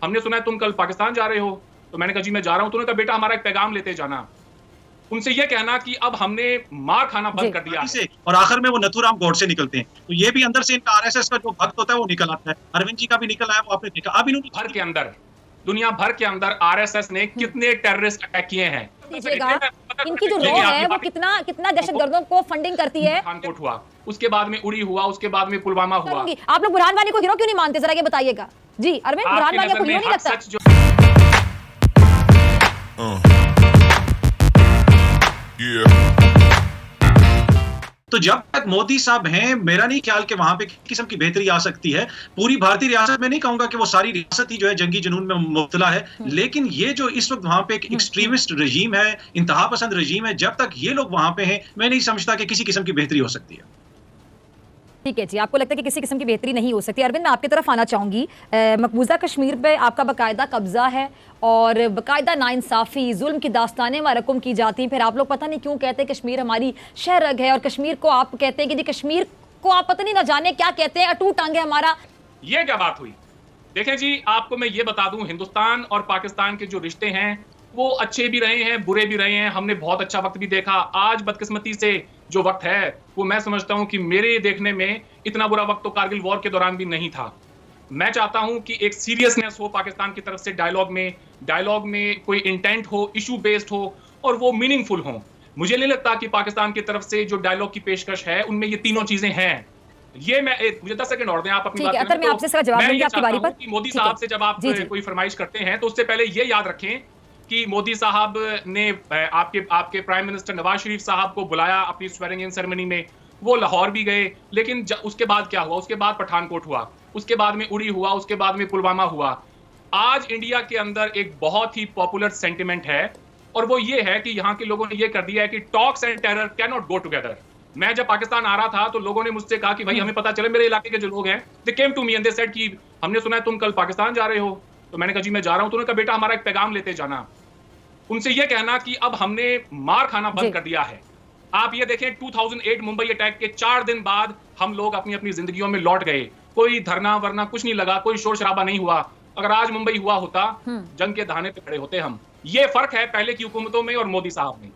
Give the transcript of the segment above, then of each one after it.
हमने सुना है तुम कल पाकिस्तान जा रहे हो, तो मैंने कहा जी मैं जा रहा हूं। तो उन्होंने कहा बेटा हमारा एक पैगाम लेते जाना। उनसे ये कहना कि अब हमने मार खाना बंद कर दिया है। और आखिर में वो नथुराम गॉडसे निकलते हैं, तो ये भी अंदर से इनका आरएसएस का जो भक्त होता है वो निकल आता है। अरविंद जी का भी निकल आया, वो आपने देखा। अब इन्होंने भर के अंदर, दुनिया भर के अंदर आरएसएस ने कितने टेररिस्ट अटैक किए हैं। इनकी जो रॉ है वो कितना दहशतगर्दों को फंडिंग करती है। पठानकोट हुआ, उसके बाद में उड़ी हुआ, उसके बाद में पुलवामा हुआ। आप लोग बुरहान वानी को हीरो क्यों नहीं मानते, जरा ये बताइएगा जी। अरविंद, बुरहान वानी को हीरो नहीं लगता? तो जब तक मोदी साहब हैं, मेरा नहीं ख्याल कि वहां पे किस्म की बेहतरी आ सकती है। पूरी भारतीय रियासत में नहीं कहूंगा कि वो सारी रियासत ही जो है जंगी जुनून में मुब्तला है, लेकिन ये जो इस वक्त वहां पे एक एक्सट्रीमिस्ट रजीम है, इंतहा पसंद रजीम है, जब तक ये लोग वहां पे हैं, मैं नहीं समझता कि किसी किस्म की बेहतरी हो सकती है। ठीक है जी, आपको लगता है कि किसी किस्म की बेहतरी नहीं हो सकती। अरविंद, मैं आपकी तरफ आना चाहूंगी। मकबूजा कश्मीर पे आपका बाकायदा कब्जा है और बाकायदा नाइंसाफ़ी, जुल्म की दास्तानें वहाँ रकम की जाती हैं। फिर आप लोग पता नहीं क्यों कहते हैं कश्मीर हमारी शहरग है, और कश्मीर को आप कहते हैं कि जी कश्मीर को आप पता नहीं ना जाने क्या कहते हैं, अटूट अंग है हमारा। ये क्या बात हुई? देखें जी, आपको मैं ये बता दूं, हिंदुस्तान और पाकिस्तान के जो रिश्ते हैं वो अच्छे भी रहे हैं, बुरे भी रहे हैं। हमने बहुत अच्छा वक्त भी देखा। आज बदकिस्मती से जो वक्त है वो मैं समझता हूं कि मेरे देखने में इतना बुरा वक्त तो कारगिल वॉर के दौरान भी नहीं था। मैं चाहता हूं कि एक सीरियसनेस हो पाकिस्तान की तरफ से डायलॉग में कोई इंटेंट हो, इशू बेस्ड हो और वो मीनिंगफुल हो। मुझे नहीं लगता कि पाकिस्तान की तरफ से जो डायलॉग की पेशकश है उनमें ये तीनों चीजें हैं। ये मुझे 10 सेकंड और दें, आप अपनी बात करें। मैं आपसे जवाब दूंगी आपकी बारी पर। मोदी साहब से जब आप कोई फरमाइश करते हैं तो उससे पहले ये याद रखें कि मोदी साहब ने आपके प्राइम मिनिस्टर नवाज शरीफ साहब को बुलाया अपनी स्वेरिंग इन सेरेमनी में। वो लाहौर भी गए, लेकिन उसके बाद क्या हुआ? उसके बाद पठानकोट हुआ, उसके बाद में उड़ी हुआ, उसके बाद में पुलवामा हुआ। आज इंडिया के अंदर एक बहुत ही पॉपुलर सेंटिमेंट है और वो ये है कि यहाँ के लोगों ने ये कर दिया है कि talks and terror can not go together. मैं जब पाकिस्तान आ रहा था तो लोगों ने मुझसे कहा कि भाई हमें पता चले, मेरे इलाके के जो लोग हैं they came to me and they said कि हमने सुना है तुम कल पाकिस्तान जा रहे हो, तो मैंने कहा जी मैं जा रहा हूं। तो उन्होंने कहा बेटा हमारा एक पैगाम लेते जाना। उनसे यह कहना कि अब हमने मार खाना बंद कर दिया है। आप ये देखें 2008 मुंबई अटैक के 4 दिन बाद हम लोग अपनी अपनी जिंदगियों में लौट गए। कोई धरना वरना कुछ नहीं लगा, कोई शोर शराबा नहीं हुआ। अगर आज मुंबई हुआ होता, जंग के दहाने पे खड़े होते हम। ये फर्क है पहले की हुकूमतों में और मोदी साहब में।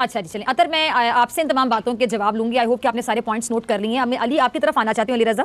अच्छा जी, चलिए अतर, मैं आपसे इन तमाम बातों के जवाब लूंगी। आई होप कि आपने सारे पॉइंट्स नोट कर लिए हैं। मैं अली आपकी तरफ आना चाहती हूँ। अली रजा,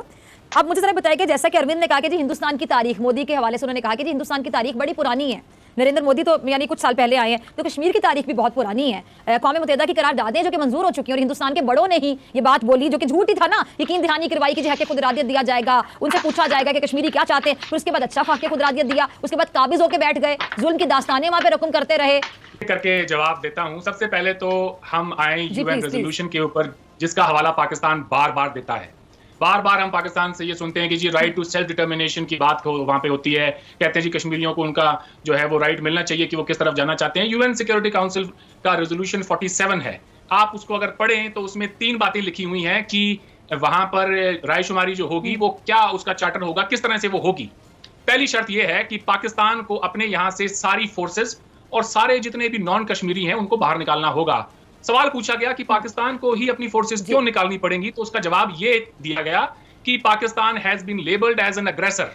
आप मुझे जरा बताइए कि जैसा कि अरविंद ने कहा कि जी हिंदुस्तान की तारीख, मोदी के हवाले से उन्होंने कहा कि जी हिंदुस्तान की तारीख बड़ी पुरानी है। नरेंद्र मोदी तो यानी कुछ साल पहले आए हैं, तो कश्मीर की तारीख भी बहुत पुरानी है। कौम मुत्तहिदा की करारदादें जो कि मंजूर हो चुकी हैं और हिंदुस्तान के बड़ों ने ही ये बात बोली, जो कि झूठ ही था ना, यकीन दहानी करवाई कि हक खुदरादियत दिया जाएगा। उनसे पूछा जाएगा कि कश्मीरी क्या चाहते हैं, फिर उसके बाद अच्छा हक खुदरादियत दिया, उसके बाद काबिज होकर बैठ गए, जुल्म की दास्तानें वहां पे रकम करते रहे। करके जवाब देता हूं। सबसे पहले तो हम आए यूएन रेजोल्यूशन के ऊपर, जिसका हवाला पाकिस्तान बार बार देता है। बार बार हम पाकिस्तान से ये सुनते हैं कि जी राइट टू सेल्फ डिटर्मिनेशन की बात वहां पे होती है। कहते हैं जी कश्मीरियों को उनका जो है वो राइट मिलना चाहिए कि वो किस तरफ जाना चाहते हैं। यूएन सिक्योरिटी काउंसिल का रेजोल्यूशन 47 है। आप उसको अगर पढ़ें तो उसमें 3 बातें लिखी हुई हैं कि वहां पर रायशुमारी जो होगी वो क्या उसका चार्टर होगा, किस तरह से वो होगी। पहली शर्त यह है कि पाकिस्तान को अपने यहां से सारी फोर्सेस और सारे जितने भी नॉन कश्मीरी हैं उनको बाहर निकालना होगा। सवाल पूछा गया कि पाकिस्तान को ही अपनी फोर्सेस क्यों निकालनी पड़ेंगी, तो उसका जवाब ये दिया गया कि Pakistan has been labelled as an aggressor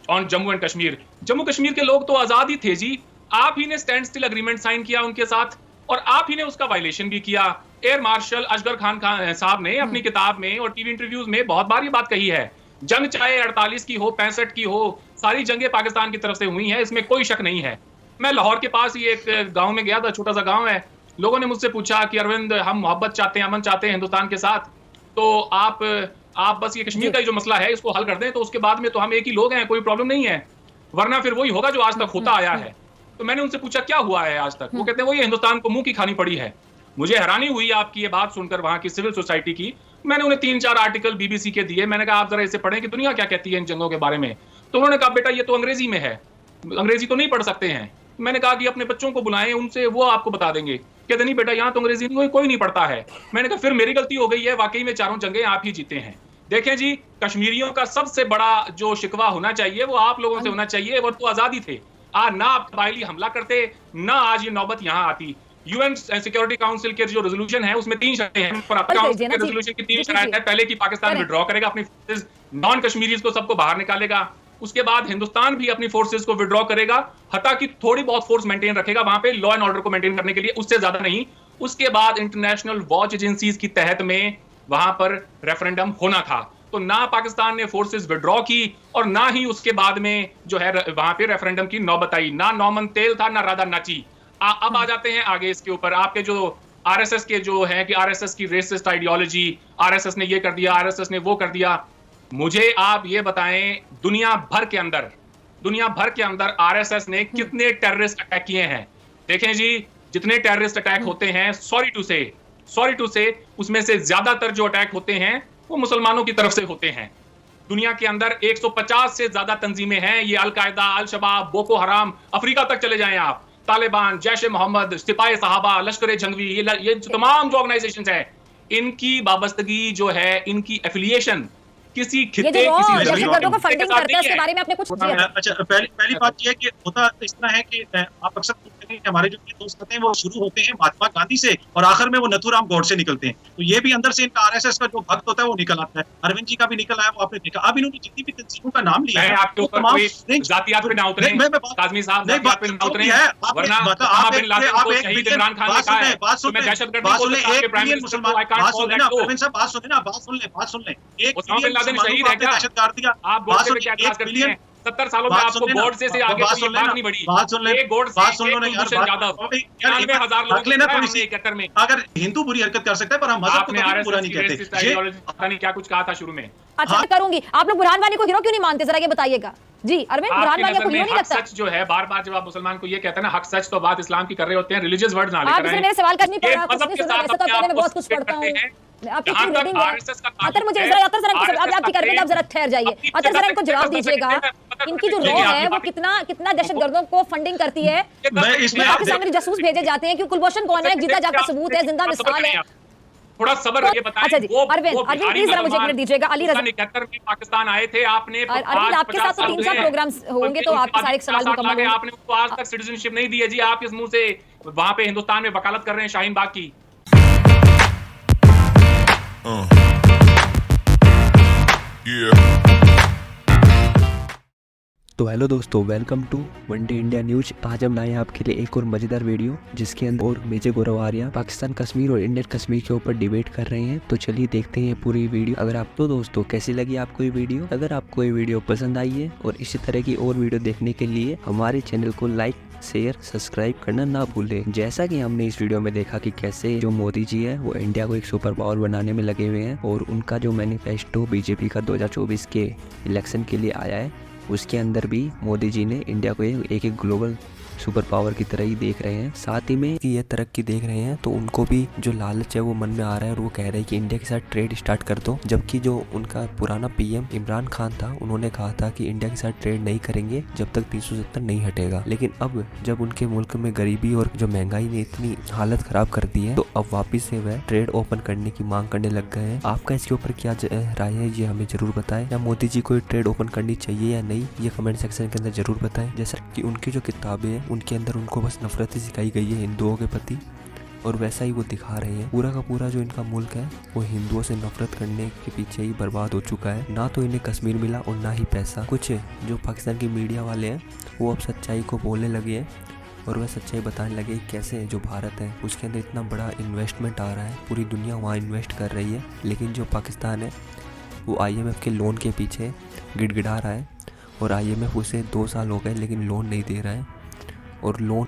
on Jammu and Kashmir. Jammu Kashmir के लोग तो आजाद ही थे जी, आप ही ने स्टैंड स्टिल अग्रीमेंट साइन किया उनके साथ और आप ही ने उसका वायलेशन भी किया। एयर मार्शल अजगर खान साहब ने अपनी किताब में और टीवी इंटरव्यूज में बहुत बार ये बात कही है, जंग चाहे 48 की हो, 65 की हो, सारी जंगें पाकिस्तान की तरफ से हुई हैं, इसमें कोई शक नहीं है। मैं लाहौर के पास ही एक गांव में गया था, छोटा सा गांव है। लोगों ने मुझसे पूछा कि अरविंद हम मोहब्बत चाहते हैं, अमन चाहते हैं हिंदुस्तान के साथ, तो आप बस ये कश्मीर का जो मसला है इसको हल कर दें, तो उसके बाद में तो हम एक ही लोग हैं, कोई प्रॉब्लम नहीं है, वरना फिर वही होगा जो आज तक होता आया है। तो मैंने उनसे पूछा क्या हुआ है आज तक, वो कहते हैं वो ये हिंदुस्तान को मुंह की खानी पड़ी है। मुझे हैरानी हुई आपकी ये बात सुनकर वहां की सिविल सोसाइटी की। मैंने उन्हें 3-4 आर्टिकल बीबीसी के दिए, मैंने कहा आप जरा इसे पढ़ें कि दुनिया क्या कहती है इन जंगों के बारे में। तो उन्होंने कहा बेटा ये तो अंग्रेजी में है, अंग्रेजी तो नहीं पढ़ सकते हैं। मैंने कहा कि अपने बच्चों को बुलाएं, उनसे वो आपको बता देंगे। कहते नहीं बेटा यहाँ तो अंग्रेजी कोई नहीं पढ़ता है। मैंने कहा फिर मेरी गलती हो गई है, वाकई में चारों जंगें आप ही जीते हैं। देखें जी, कश्मीरियों का सबसे बड़ा जो शिकवा होना चाहिए वो आप लोगों से होना चाहिए, वो तो आजादी थे। ना आप कबायली हमला करते, ना आज ये नौबत यहाँ आती। यूएन सिक्योरिटी काउंसिल के जो रेजोल्यूशन है उसमें 3 शर्तें हैं। रेजोल्यूशन की 3 शर्तें हैं। पहले कि पाकिस्तान विड्रॉ करेगा अपनी फोर्सेस, नॉन कश्मीरीज को सबको बाहर निकालेगा, उसके बाद हिंदुस्तान भी अपनी फोर्सेस को विड्रॉ करेगा, हालांकि थोड़ी बहुत फोर्स मेंटेन रखेगा वहां पे लॉ एंड ऑर्डर को मेंटेन करने के लिए, उससे ज्यादा नहीं। उसके बाद इंटरनेशनल वॉच एजेंसीज की तहत में वहां पर रेफरेंडम होना था, तो ना पाकिस्तान ने फोर्सेस विड्रॉ की और ना ही उसके बाद में जो है वहां पे रेफरेंडम की नौबत आई, ना नौमन तेल था ना राधा नाची। अब आ जाते हैं आगे इसके ऊपर, आपके जो आरएसएस के जो है कि आरएसएस की रेसिस्ट आइडियोलॉजी, आरएसएस ने ये कर दिया, आरएसएस ने वो कर दिया। मुझे आप ये बताएं दुनिया भर के अंदर आरएसएस ने कितने टेररिस्ट अटैक किए हैं? देखें जी, जितने टेररिस्ट अटैक होते हैं, सॉरी टू से उसमें से ज्यादातर जो अटैक होते हैं वो मुसलमानों की तरफ से होते हैं। दुनिया के अंदर 150 से ज्यादा तंजीमें हैं, ये अलकायदा, अल शबाब, बोको हराम, अफ्रीका तक चले जाएं आप, तालिबान, जैश ए मोहम्मद, सिपाही साहबा, लश्कर जंगवी, ये तमाम जो ऑर्गेनाइजेशंस हैं, इनकी वाबस्तगी जो है, इनकी एफिलिएशन किसी खित्ते, किसी दहशतगर्दों को फंडिंग करते हैं, उसके बारे में आपने कुछ अच्छा, पहली बात यह है कि होता इस तरह है कि आप अक्सर पूछते हैं कि हमारे जो दोस्त होते हैं वो शुरू होते हैं महात्मा गांधी से और आखिर में वो नथुराम गौड से निकलते हैं, तो ये भी अंदर से इनका आरएसएस का जो भक्त होता है वो निकल आता है। अरविंद जी का भी निकल आया, वो आपने देखा। अब इन्होंने जितनी भी तंजीमों का नाम लिया है, आपके ऊपर कोई जातियात पे ना उतरे, काज़मी साहब, जातियात पे ना उतरे, वरना ओसामा बिन लादेन को शहीद इमरान खान ने कहा है, तो मैं दहशतगर्दी बोल सकता हूं कि प्राइम मिनिस्टर को I can't call that. Arvind साहब बात सुन ले। ओसामा बिन लादेन शहीद है क्या? आप गोडसे पे क्या एतराज करते हैं? 70 सालों में आपको गोडसे से आगे कोई बात नहीं बढ़ी। एक गोडसे, एक कुलभूषण यादव, 93,000 लोगों को मारा हमने 71 में। अगर हिंदू बुरी हरकत कर सकता है पर हम मजहब को कभी बुरा नहीं कहते। पता नहीं क्या कुछ कहा था शुरू में। अच्छा करूंगी, आप लोग बुरहान वानी को हीरो क्यों नहीं मानते, जरा ये बताइएगा जी। अरविंद, बुरहान वानी को हीरो नहीं लगता? सच जो है, बार-बार जब आप मुसलमान को ये कहते हैं ना हक सच, तो बात इस्लाम की कर रहे होते हैं, रिलीजियस वर्ड ना लेकर आए। मेरे सवाल का नहीं पड़ा, कुछ नहीं सुना, ऐसे तो कहने में बहुत कुछ पढ़ता हूं, आपकी रीडिंग है। अतर मुझे जरा अतर सर आपकी कर में आप जरा ठहर जाइए। अतर सर इनको जवाब दीजिएगा, इनकी जो रॉ है वो कितना दहशतगर्दों को फंडिंग करती है? आपके सामने जासूस भेजे जाते हैं कि कुलभूषण कौन है, जीता जागता सबूत है, जिंदा मिसाल है। थोड़ा सब्र रखिए, बताएं। अच्छा जी, अरविंद प्लीज जरा मुझे एक मिनट दीजिएगा। अली रज़ा, 71 में पाकिस्तान आए थे, आपने अरविंद आपके साथ तो 3-4 प्रोग्राम्स होंगे, तो आपके सारे सवाल मुकम्मल होंगे। आपने उनको आज तक सिटीजनशिप नहीं दी है जी, आप इस मुंह से वहां पे हिंदुस्तान में वकालत कर रहे हैं शाहीन बाग की। तो हेलो दोस्तों, welcome to one day India news. आज हम लाए हैं आपके लिए एक और मजेदार वीडियो, जिसके अंदर और मेजर गौरव आर्या पाकिस्तान कश्मीर और इंडियन कश्मीर के ऊपर डिबेट कर रहे हैं। तो चलिए देखते हैं पूरी वीडियो। अगर आप तो दोस्तों कैसी लगी आपको ये वीडियो? अगर आपको ये वीडियो पसंद आई है और इसी तरह की और वीडियो देखने के लिए हमारे चैनल को लाइक, शेयर, सब्सक्राइब करना ना भूलें। जैसा कि हमने इस वीडियो में देखा कि कैसे जो मोदी जी है वो इंडिया को एक सुपर पावर बनाने में लगे हुए हैं, और उनका जो मैनिफेस्टो बीजेपी का 2024 के इलेक्शन के लिए आया है, उसके अंदर भी मोदी जी ने इंडिया को एक ग्लोबल सुपर पावर की तरह ही देख रहे हैं। साथ ही में ये तरक्की देख रहे हैं, तो उनको भी जो लालच है वो मन में आ रहा है और वो कह रहे हैं कि इंडिया के साथ ट्रेड स्टार्ट कर दो। जबकि जो उनका पुराना पीएम इमरान खान था, उन्होंने कहा था कि इंडिया के साथ ट्रेड नहीं करेंगे जब तक 370 नहीं हटेगा। लेकिन अब जब उनके मुल्क में गरीबी और जो महंगाई ने इतनी हालत खराब कर दी है, तो अब वापिस से वह ट्रेड ओपन करने की मांग करने लग गए हैं। आपका इसके ऊपर क्या राय है, ये हमें जरूर बताएं। या मोदी जी को ट्रेड ओपन करनी चाहिए या नहीं, ये कमेंट सेक्शन के अंदर जरूर बताएं। जैसा कि उनकी जो किताबें हैं उनके अंदर उनको बस नफरत ही सिखाई गई है हिंदुओं के प्रति, और वैसा ही वो दिखा रहे हैं। पूरा का पूरा जो इनका मुल्क है वो हिंदुओं से नफरत करने के पीछे ही बर्बाद हो चुका है। ना तो इन्हें कश्मीर मिला और ना ही पैसा। कुछ जो पाकिस्तान की मीडिया वाले हैं वो अब सच्चाई को बोलने लगे हैं और वह सच्चाई बताने लगे कैसे जो भारत है उसके अंदर इतना बड़ा इन्वेस्टमेंट आ रहा है, पूरी दुनिया वहाँ इन्वेस्ट कर रही है, लेकिन जो पाकिस्तान है वो IMF के लोन के पीछे गिड़गिड़ा रहा है। और IMF उसे 2 साल हो गए लेकिन लोन नहीं दे रहा है, और लोन